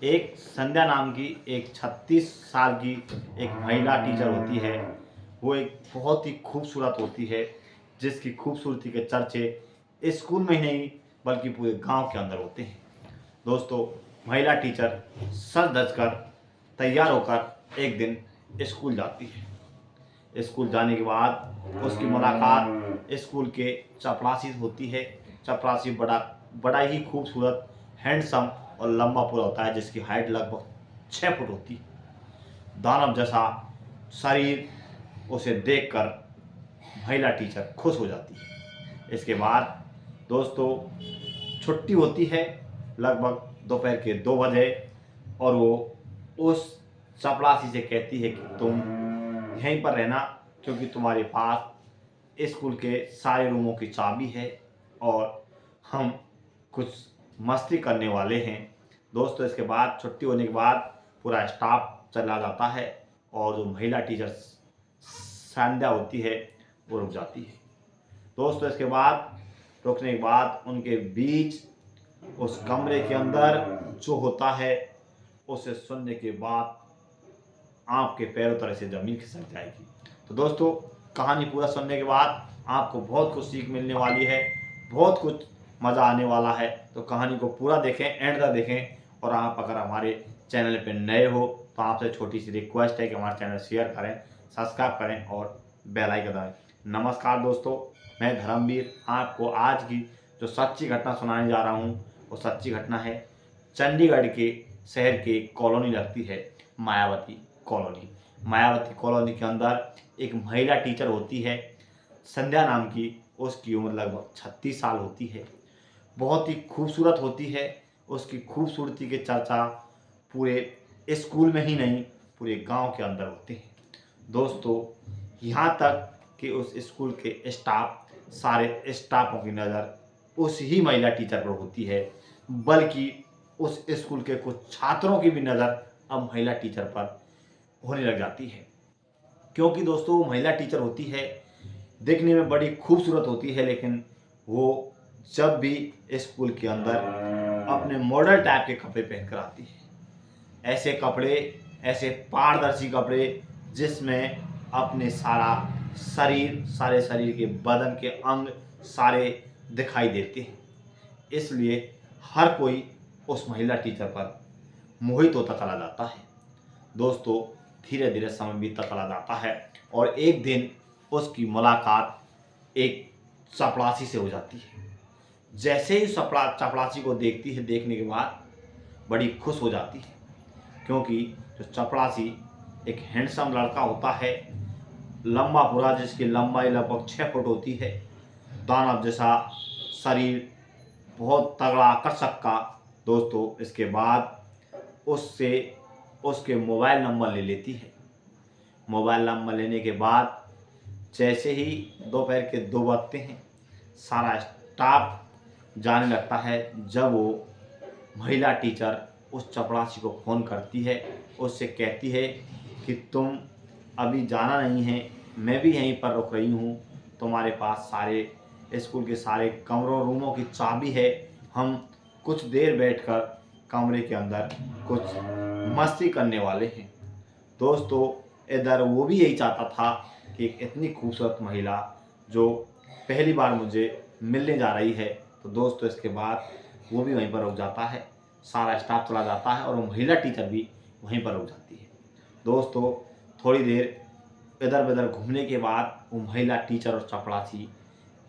एक संध्या नाम की एक 36 साल की एक महिला टीचर होती है। वो एक बहुत ही खूबसूरत होती है, जिसकी खूबसूरती के चर्चे स्कूल में ही नहीं बल्कि पूरे गांव के अंदर होते हैं। दोस्तों, महिला टीचर सज धज कर तैयार होकर एक दिन स्कूल जाती है। स्कूल जाने के बाद उसकी मुलाकात स्कूल के चपरासी होती है। चपरासी बड़ा बड़ा ही खूबसूरत, हैंडसम और लंबा पूरा होता है, जिसकी हाइट लगभग 6 फुट होती है। दानव जैसा शरीर उसे देखकर महिला टीचर खुश हो जाती है। इसके बाद दोस्तों छुट्टी होती है, लगभग दोपहर के 2 बजे, और वो उस चपरासी से कहती है कि तुम यहीं पर रहना, क्योंकि तुम्हारे पास स्कूल के सारे रूमों की चाबी है और हम कुछ मस्ती करने वाले हैं। दोस्तों, इसके बाद छुट्टी होने के बाद पूरा स्टाफ चला जाता है और जो महिला टीचर संध्या होती है वो रुक जाती है। दोस्तों, इसके बाद रुकने के बाद उनके बीच उस कमरे के अंदर जो होता है, उसे सुनने के बाद आपके पैरों तले से ज़मीन खिसक जाएगी। तो दोस्तों, कहानी पूरा सुनने के बाद आपको बहुत कुछ सीख मिलने वाली है, बहुत कुछ मज़ा आने वाला है। तो कहानी को पूरा देखें, एंड तक देखें। और आप अगर हमारे चैनल पे नए हो तो आपसे छोटी सी रिक्वेस्ट है कि हमारा चैनल शेयर करें, सब्सक्राइब करें और बेल आइकन दबाएं। नमस्कार दोस्तों, मैं धर्मवीर आपको आज की जो सच्ची घटना सुनाने जा रहा हूँ, वो सच्ची घटना है चंडीगढ़ के शहर की एक कॉलोनी लगती है, मायावती कॉलोनी। मायावती कॉलोनी के अंदर एक महिला टीचर होती है, संध्या नाम की। उसकी उम्र लगभग 36 साल होती है। बहुत ही खूबसूरत होती है। उसकी खूबसूरती के चर्चा पूरे स्कूल में ही नहीं पूरे गांव के अंदर होते हैं। दोस्तों, यहाँ तक कि उस स्कूल के सारे स्टाफों की नज़र उस ही महिला टीचर पर होती है, बल्कि उस स्कूल के कुछ छात्रों की भी नज़र अब महिला टीचर पर होने लग जाती है। क्योंकि दोस्तों, वो महिला टीचर होती है, देखने में बड़ी खूबसूरत होती है, लेकिन वो जब भी स्कूल के अंदर अपने मॉडल टाइप के कपड़े पहनकर आती है, ऐसे कपड़े, ऐसे पारदर्शी कपड़े जिसमें अपने सारे शरीर के बदन के अंग सारे दिखाई देते हैं। इसलिए हर कोई उस महिला टीचर पर मोहित होता चला जाता है। दोस्तों, धीरे धीरे समय बीतता चला जाता है और एक दिन उसकी मुलाकात एक चपरासी से हो जाती है। जैसे ही चपरासी को देखती है, देखने के बाद बड़ी खुश हो जाती है, क्योंकि जो चपरासी एक हैंडसम लड़का होता है, लंबा पूरा, जिसकी लंबाई लगभग 6 फुट होती है, दानव जैसा शरीर, बहुत तगड़ा आकर्षक का। दोस्तों, इसके बाद उससे उसके मोबाइल नंबर ले लेती है। मोबाइल नंबर लेने के बाद जैसे ही दोपहर के 2 बजते हैं, सारा स्टाफ जाने लगता है। जब वो महिला टीचर उस चपरासी को फ़ोन करती है, उससे कहती है कि तुम अभी जाना नहीं है, मैं भी यहीं पर रुक रही हूँ, तुम्हारे पास सारे स्कूल के सारे कमरों रूमों की चाबी है, हम कुछ देर बैठकर कमरे के अंदर कुछ मस्ती करने वाले हैं। दोस्तों, इधर वो भी यही चाहता था कि एक इतनी खूबसूरत महिला जो पहली बार मुझे मिलने जा रही है। तो दोस्तों, इसके बाद वो भी वहीं पर रुक जाता है, सारा स्टाफ चला जाता है और वो महिला टीचर भी वहीं पर रुक जाती है। दोस्तों, थोड़ी देर इधर उधर घूमने के बाद वो महिला टीचर और चपरासी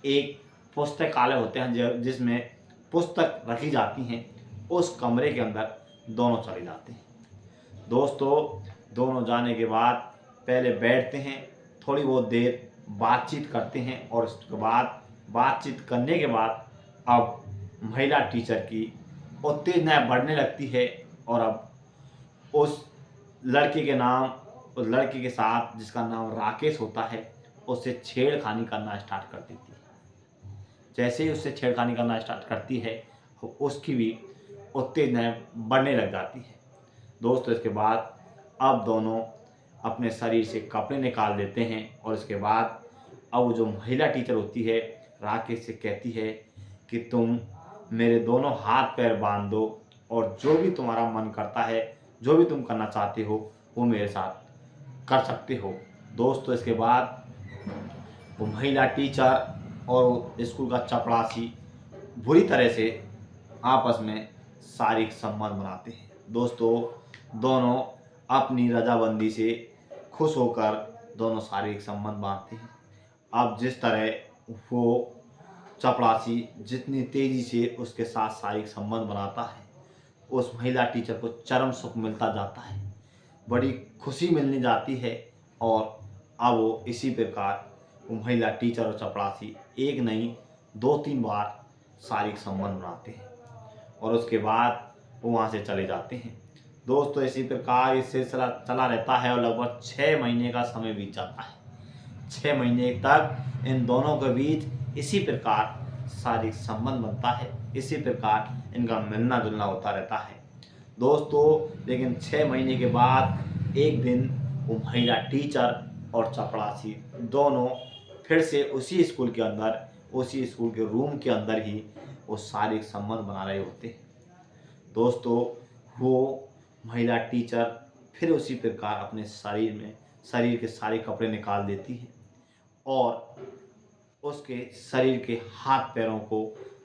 एक पुस्तकालय होते हैं जिसमें पुस्तक रखी जाती हैं, उस कमरे के अंदर दोनों चले जाते हैं। दोस्तों, दोनों जाने के बाद पहले बैठते हैं, थोड़ी बहुत देर बातचीत करते हैं और उसके बाद बातचीत करने के बाद अब महिला टीचर की उत्तेजना बढ़ने लगती है और अब उस उस लड़के के साथ, जिसका नाम राकेश होता है, उससे छेड़खानी करना स्टार्ट कर देती है। जैसे ही उससे छेड़खानी करना स्टार्ट करती है, उसकी भी उत्तेजना बढ़ने लग जाती है। दोस्तों, इसके बाद अब दोनों अपने शरीर से कपड़े निकाल देते हैं और इसके बाद अब वो जो महिला टीचर होती है, राकेश से कहती है कि तुम मेरे दोनों हाथ पैर बांध दो और जो भी तुम्हारा मन करता है, जो भी तुम करना चाहते हो, वो मेरे साथ कर सकते हो। दोस्तों इसके बाद वो महिला टीचर और स्कूल का चपरासी बुरी तरह से आपस में शारीरिक संबंध बनाते हैं। दोस्तों दोनों अपनी रजामंदी से खुश होकर दोनों शारीरिक संबंध बांधते हैं। अब जिस तरह वो चपरासी जितनी तेजी से उसके साथ शारीरिक संबंध बनाता है, उस महिला टीचर को चरम सुख मिलता जाता है, बड़ी खुशी मिलने जाती है। और अब वो इसी प्रकार वो महिला टीचर और चपरासी एक नहीं 2-3 बार शारीरिक संबंध बनाते हैं और उसके बाद वो वहाँ से चले जाते हैं। दोस्तों इसी प्रकार ये सिलसिला चला रहता है और लगभग 6 महीने का समय बीत जाता है। 6 महीने तक इन दोनों के बीच इसी प्रकार शारीरिक संबंध बनता है, इसी प्रकार इनका मिलना जुलना होता रहता है। दोस्तों लेकिन 6 महीने के बाद एक दिन वो महिला टीचर और चपरासी दोनों फिर से उसी स्कूल के अंदर, उसी स्कूल के रूम के अंदर ही वो शारीरिक संबंध बना रहे होते हैं। दोस्तों वो महिला टीचर फिर उसी प्रकार अपने शरीर के सारे कपड़े निकाल देती है और उसके शरीर के हाथ पैरों को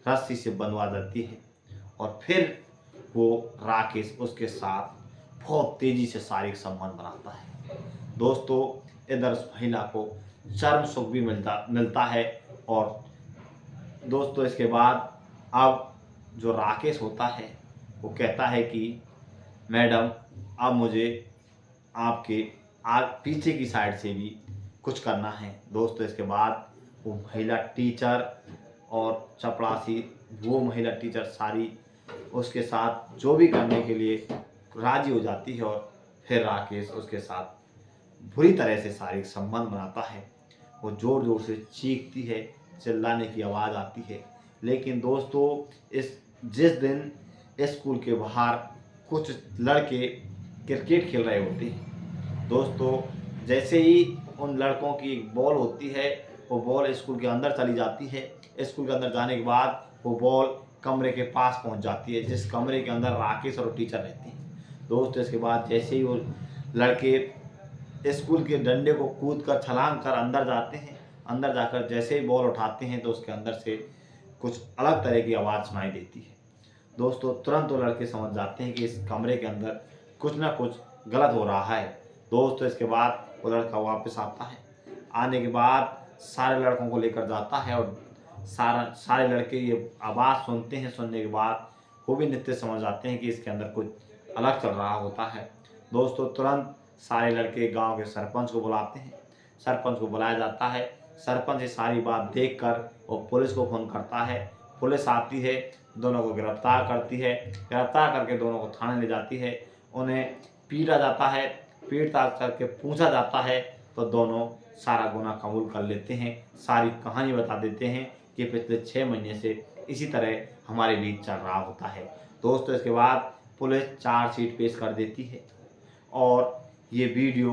रस्सी से बंधवा देती है और फिर वो राकेश उसके साथ बहुत तेजी से शारीरिक संबंध बनाता है। दोस्तों इधर उस महिला को चरम सुख भी मिलता है। और दोस्तों इसके बाद अब जो राकेश होता है वो कहता है कि मैडम अब मुझे आपके पीछे की साइड से भी कुछ करना है। दोस्तों इसके बाद वो महिला टीचर और चपरासी, वो महिला टीचर सारी उसके साथ जो भी करने के लिए राजी हो जाती है और फिर राकेश उसके साथ बुरी तरह से शारीरिक संबंध बनाता है। वो ज़ोर ज़ोर से चीखती है, चिल्लाने की आवाज़ आती है। लेकिन दोस्तों जिस दिन स्कूल के बाहर कुछ लड़के क्रिकेट खेल रहे होते हैं, दोस्तों जैसे ही उन लड़कों की एक बॉल होती है, वो बॉल स्कूल के अंदर चली जाती है। स्कूल के अंदर जाने के बाद वो बॉल कमरे के पास पहुंच जाती है, जिस कमरे के अंदर राकेश और टीचर रहती हैं। दोस्तों इसके बाद जैसे ही वो लड़के स्कूल के डंडे को कूद कर छलांग कर अंदर जाते हैं, अंदर जाकर जैसे ही बॉल उठाते हैं तो उसके अंदर से कुछ अलग तरह की आवाज़ सुनाई देती है। दोस्तों तुरंत वो लड़के समझ जाते हैं कि इस कमरे के अंदर कुछ ना कुछ गलत हो रहा है। दोस्तों इसके बाद वो लड़का वापस आता है, आने के बाद सारे लड़कों को लेकर जाता है और सारे लड़के ये आवाज़ सुनते हैं। सुनने के बाद वो भी नित्य समझ आते हैं कि इसके अंदर कुछ अलग चल रहा होता है। दोस्तों तुरंत सारे लड़के गांव के सरपंच को बुलाते हैं। सरपंच को बुलाया जाता है। सरपंच ये सारी बात देखकर वो पुलिस को फ़ोन करता है। पुलिस आती है, दोनों को गिरफ्तार करती है। गिरफ्तार करके दोनों को थाने ले जाती है। उन्हें पीटा जाता है। पीट-ताड़ करके पूछा जाता है तो दोनों सारा गुनाह कबूल कर लेते हैं, सारी कहानी बता देते हैं कि पिछले 6 महीने से इसी तरह हमारे बीच चल रहा होता है। दोस्तों इसके बाद पुलिस चार्जशीट पेश कर देती है और ये वीडियो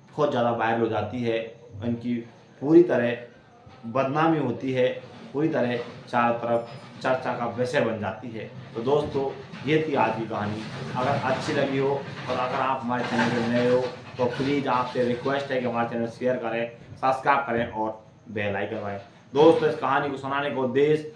बहुत ज़्यादा वायरल हो जाती है। इनकी पूरी तरह बदनामी होती है, पूरी तरह चारों तरफ चर्चा का विषय बन जाती है। तो दोस्तों ये थी आज की कहानी। अगर अच्छी लगी हो और अगर आप हमारे चैनल पर नए हो तो प्लीज़ आपसे रिक्वेस्ट है कि हमारे चैनल शेयर करें, सब्सक्राइब करें और बेल आइकन दबाएं। दोस्तों इस कहानी को सुनाने का उद्देश्य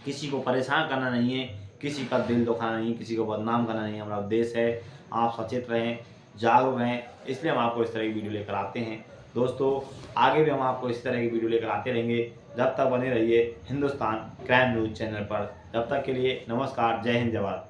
किसी को परेशान करना नहीं है, किसी का दिल दुखाना नहीं, किसी को बदनाम करना नहीं। हमारा उद्देश्य है आप सचेत रहें, जागरूक रहें, इसलिए हम आपको इस तरह की वीडियो लेकर आते हैं। दोस्तों आगे भी हम आपको इस तरह की वीडियो लेकर आते रहेंगे। जब तक बने रहिए हिंदुस्तान क्राइम न्यूज़ चैनल पर। जब तक के लिए नमस्कार, जय हिंद, जय भारत।